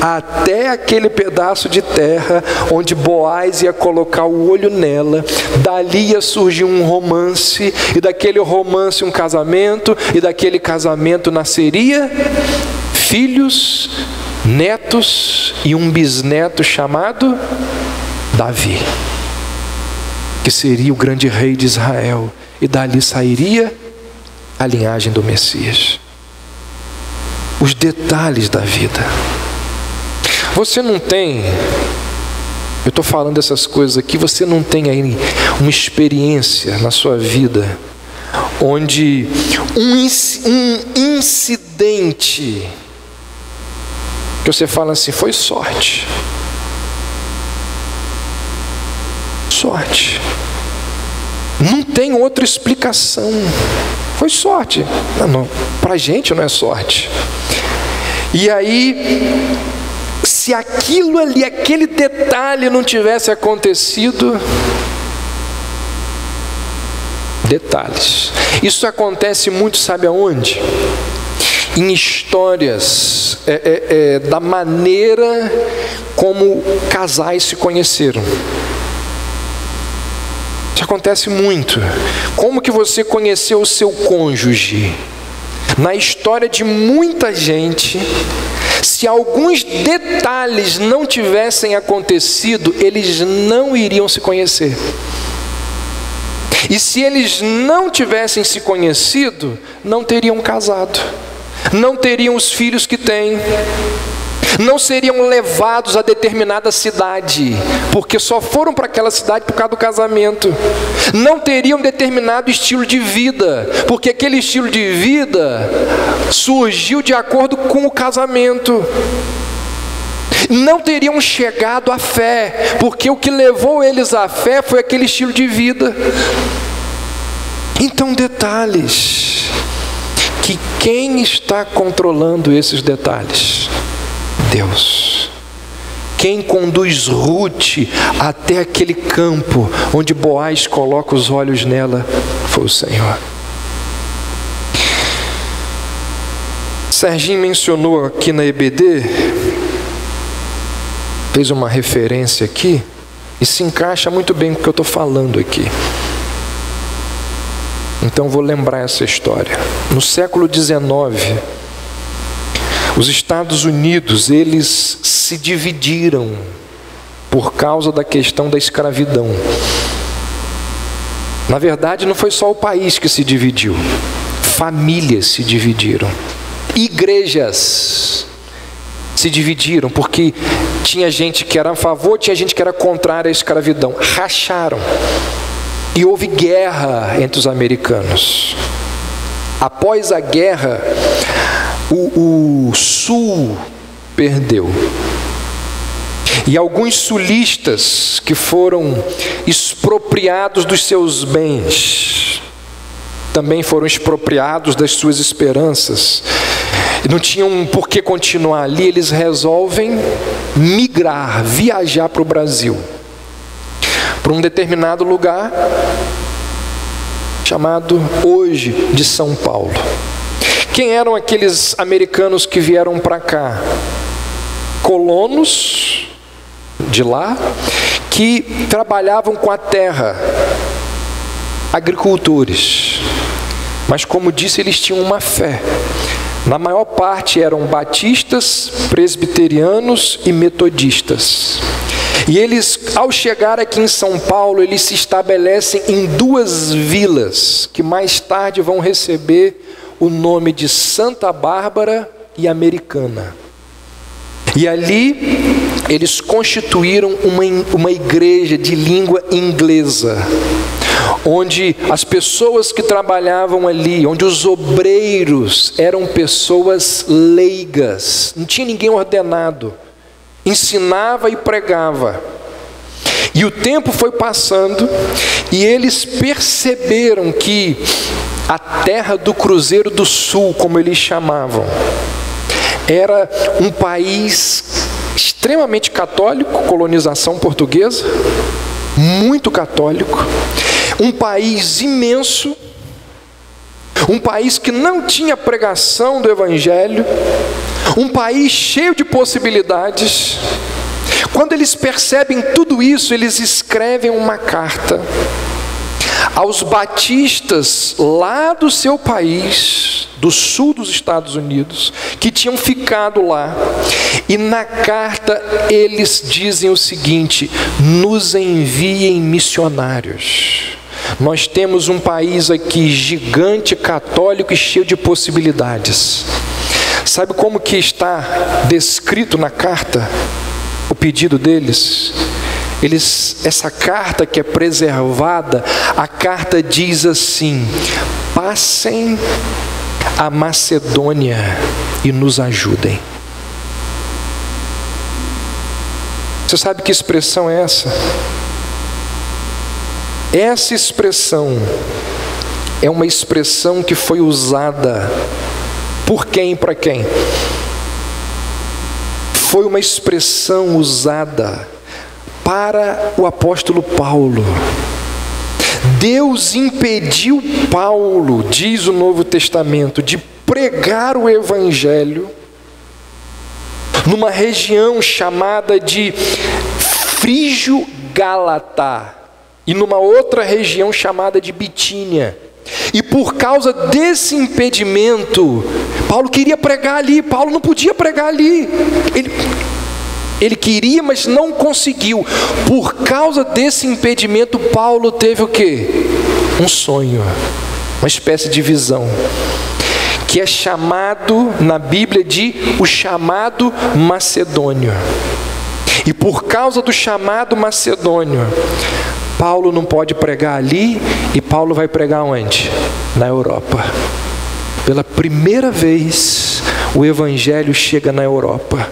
até aquele pedaço de terra onde Boaz ia colocar o olho nela. Dali ia surgir um romance, e daquele romance um casamento, e daquele casamento nasceria filhos, netos e um bisneto chamado Davi, que seria o grande rei de Israel, e dali sairia a linhagem do Messias. Os detalhes da vida. Você não tem, eu estou falando essas coisas aqui, você não tem aí uma experiência na sua vida onde um incidente que você fala assim, foi sorte. Sorte. Não tem outra explicação. Foi sorte. Não, para a gente não é sorte. E aí, se aquilo ali, aquele detalhe não tivesse acontecido, detalhes. Isso acontece muito, sabe aonde? Em histórias da maneira como casais se conheceram. Isso acontece muito. Como que você conheceu o seu cônjuge? Na história de muita gente, se alguns detalhes não tivessem acontecido, eles não iriam se conhecer. E se eles não tivessem se conhecido, não teriam casado, não teriam os filhos que têm, não seriam levados a determinada cidade, porque só foram para aquela cidade por causa do casamento. Não teriam determinado estilo de vida, porque aquele estilo de vida surgiu de acordo com o casamento. Não teriam chegado à fé, porque o que levou eles à fé foi aquele estilo de vida. Então, detalhes, que quem está controlando esses detalhes? Deus. Quem conduz Ruth até aquele campo onde Boaz coloca os olhos nela foi o Senhor. Serginho mencionou aqui na EBD, fez uma referência aqui, e se encaixa muito bem com o que eu estou falando aqui. Então vou lembrar essa história. No século XIX, os Estados Unidos, eles se dividiram por causa da questão da escravidão. Na verdade, não foi só o país que se dividiu. Famílias se dividiram. Igrejas se dividiram, porque tinha gente que era a favor, tinha gente que era contrária à escravidão. Racharam. E houve guerra entre os americanos. Após a guerra, o Sul perdeu. E alguns sulistas que foram expropriados dos seus bens, também foram expropriados das suas esperanças, e não tinham por que continuar ali. Eles resolvem migrar, viajar para o Brasil, para um determinado lugar chamado hoje de São Paulo. Quem eram aqueles americanos que vieram para cá? Colonos de lá, que trabalhavam com a terra, agricultores. Mas, como disse, eles tinham uma fé. Na maior parte eram batistas, presbiterianos e metodistas. E eles, ao chegar aqui em São Paulo, eles se estabelecem em duas vilas, que mais tarde vão receber o nome de Santa Bárbara e Americana. E ali eles constituíram uma igreja de língua inglesa, onde as pessoas que trabalhavam ali, onde os obreiros eram pessoas leigas, não tinha ninguém ordenado, ensinava e pregava. E o tempo foi passando, e eles perceberam que a terra do Cruzeiro do Sul, como eles chamavam, era um país extremamente católico, colonização portuguesa, muito católico, um país imenso, um país que não tinha pregação do Evangelho, um país cheio de possibilidades. Quando eles percebem tudo isso, eles escrevem uma carta aos batistas lá do seu país, do sul dos Estados Unidos, que tinham ficado lá. E na carta eles dizem o seguinte: nos enviem missionários. Nós temos um país aqui gigante, católico e cheio de possibilidades. Sabe como que está descrito na carta o pedido deles? Essa carta que é preservada, a carta diz assim: passem a Macedônia e nos ajudem. Você sabe que expressão é essa? Essa expressão é uma expressão que foi usada por quem e para quem? Foi uma expressão usada para o apóstolo Paulo. Deus impediu Paulo, diz o Novo Testamento, de pregar o Evangelho numa região chamada de Frígio Gálata e numa outra região chamada de Bitínia. E por causa desse impedimento, Paulo queria pregar ali, Paulo não podia pregar ali. Ele queria, mas não conseguiu. Por causa desse impedimento, Paulo teve o quê? Um sonho, uma espécie de visão, que é chamado na Bíblia de o chamado macedônio. E por causa do chamado macedônio, Paulo não pode pregar ali, e Paulo vai pregar onde? Na Europa. Pela primeira vez, o Evangelho chega na Europa.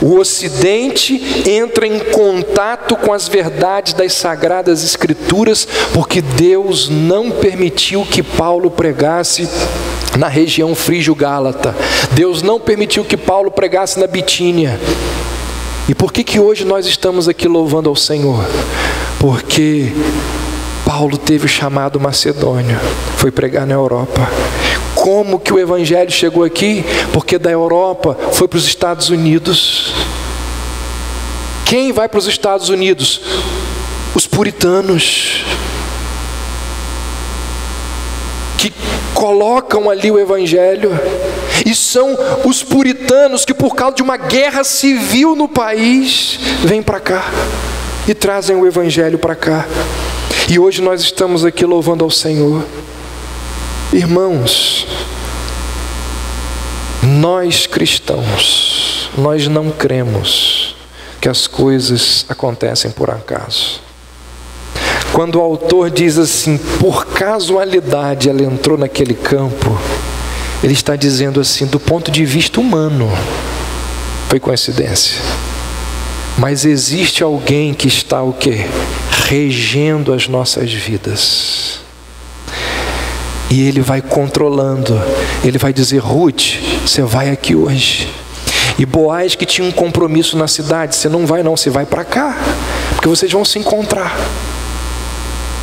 O Ocidente entra em contato com as verdades das Sagradas Escrituras, porque Deus não permitiu que Paulo pregasse na região Frígio-Gálata. Deus não permitiu que Paulo pregasse na Bitínia. E por que hoje nós estamos aqui louvando ao Senhor? Porque Paulo teve o chamado macedônio, foi pregar na Europa. Como que o Evangelho chegou aqui? Porque da Europa foi para os Estados Unidos. Quem vai para os Estados Unidos? Os puritanos, que colocam ali o Evangelho. E são os puritanos que, por causa de uma guerra civil no país, vêm para cá e trazem o Evangelho para cá. E hoje nós estamos aqui louvando ao Senhor. Irmãos, nós cristãos, nós não cremos que as coisas acontecem por acaso. Quando o autor diz assim, por casualidade ela entrou naquele campo, ele está dizendo assim, do ponto de vista humano, foi coincidência. Mas existe alguém que está o quê? Regendo as nossas vidas. E ele vai controlando. Ele vai dizer, Ruth, você vai aqui hoje. E Boaz, que tinha um compromisso na cidade, você não vai não, você vai para cá. Porque vocês vão se encontrar.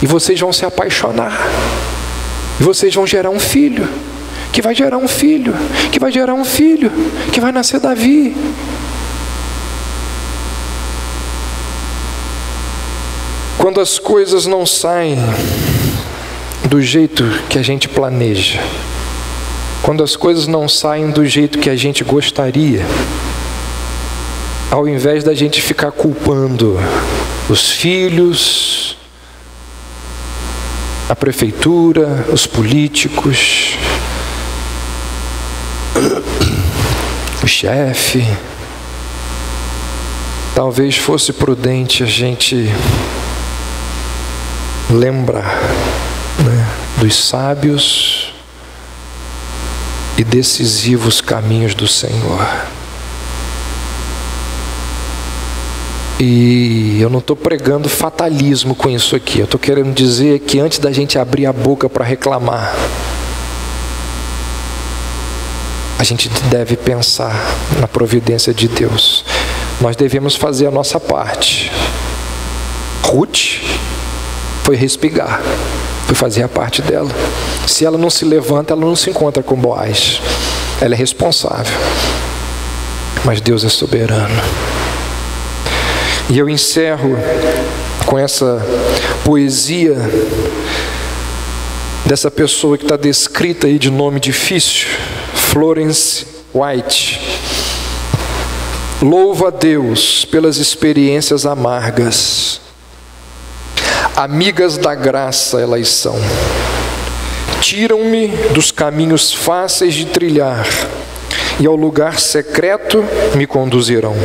E vocês vão se apaixonar. E vocês vão gerar um filho. Que vai gerar um filho. Que vai gerar um filho. Que vai nascer Davi. Quando as coisas não saem do jeito que a gente planeja, quando as coisas não saem do jeito que a gente gostaria, ao invés da gente ficar culpando os filhos, a prefeitura, os políticos, o chefe, talvez fosse prudente a gente lembrar, dos sábios e decisivos caminhos do Senhor. E eu não estou pregando fatalismo com isso aqui. Eu estou querendo dizer que antes da gente abrir a boca para reclamar, a gente deve pensar na providência de Deus. Nós devemos fazer a nossa parte. Ruth foi respigar, foi fazer a parte dela. Se ela não se levanta, ela não se encontra com Boaz. Ela é responsável. Mas Deus é soberano. E eu encerro com essa poesia dessa pessoa que está descrita aí de nome difícil, Florence White. Louvo a Deus pelas experiências amargas. Amigas da graça elas são. Tiram-me dos caminhos fáceis de trilhar e ao lugar secreto me conduzirão.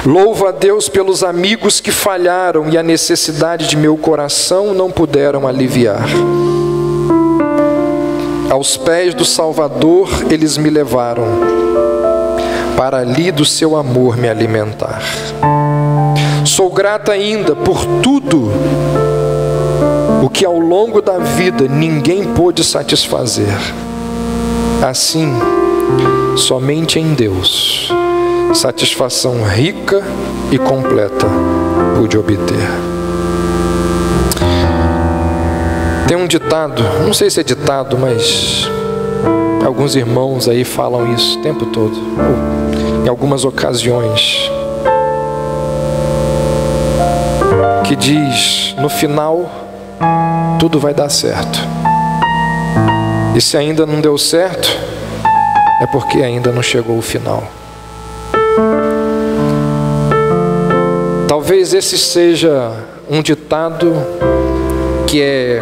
Louvo a Deus pelos amigos que falharam e a necessidade de meu coração não puderam aliviar. Aos pés do Salvador eles me levaram, para ali do seu amor me alimentar. Sou grata ainda por tudo o que ao longo da vida ninguém pôde satisfazer. Assim, somente em Deus, satisfação rica e completa pude obter. Tem um ditado, não sei se é ditado, mas alguns irmãos aí falam isso o tempo todo, em algumas ocasiões, que diz: no final tudo vai dar certo. E se ainda não deu certo, é porque ainda não chegou o final. Talvez esse seja um ditado que é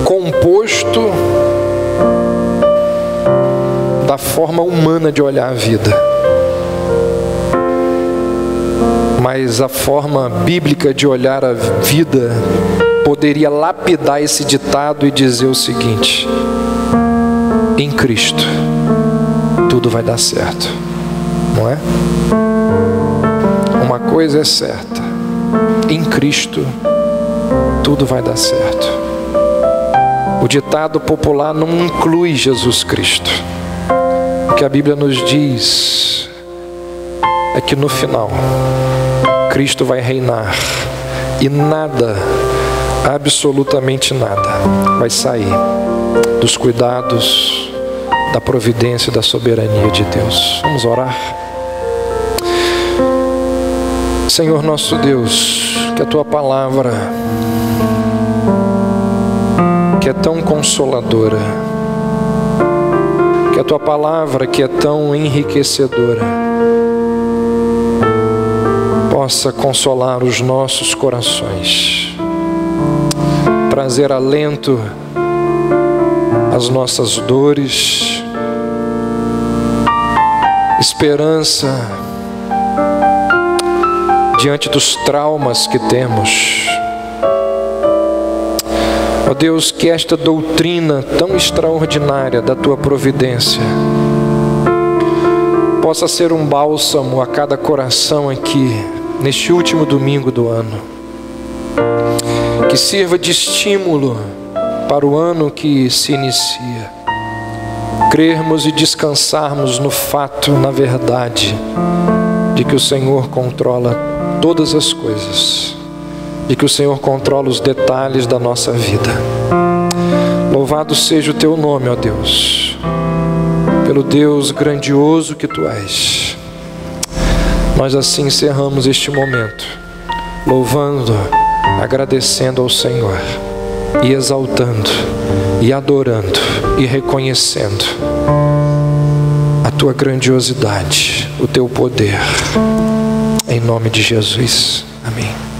composto da forma humana de olhar a vida, mas a forma bíblica de olhar a vida poderia lapidar esse ditado e dizer o seguinte: em Cristo tudo vai dar certo, não é? Uma coisa é certa: em Cristo tudo vai dar certo. O ditado popular não inclui Jesus Cristo. O que a Bíblia nos diz é que no final Cristo vai reinar e nada, absolutamente nada, vai sair dos cuidados, da providência e da soberania de Deus. Vamos orar. Senhor nosso Deus, que a Tua palavra, que é tão consoladora, que a Tua palavra, que é tão enriquecedora, possa consolar os nossos corações, trazer alento às nossas dores, esperança diante dos traumas que temos. Ó Deus, que esta doutrina tão extraordinária da Tua providência possa ser um bálsamo a cada coração aqui, neste último domingo do ano. Que sirva de estímulo para o ano que se inicia. Crermos e descansarmos no fato, na verdade, de que o Senhor controla todas as coisas, de que o Senhor controla os detalhes da nossa vida. Louvado seja o Teu nome, ó Deus, pelo Deus grandioso que Tu és. Nós assim encerramos este momento, louvando, agradecendo ao Senhor, e exaltando, e adorando, e reconhecendo a Tua grandiosidade, o Teu poder. Em nome de Jesus. Amém.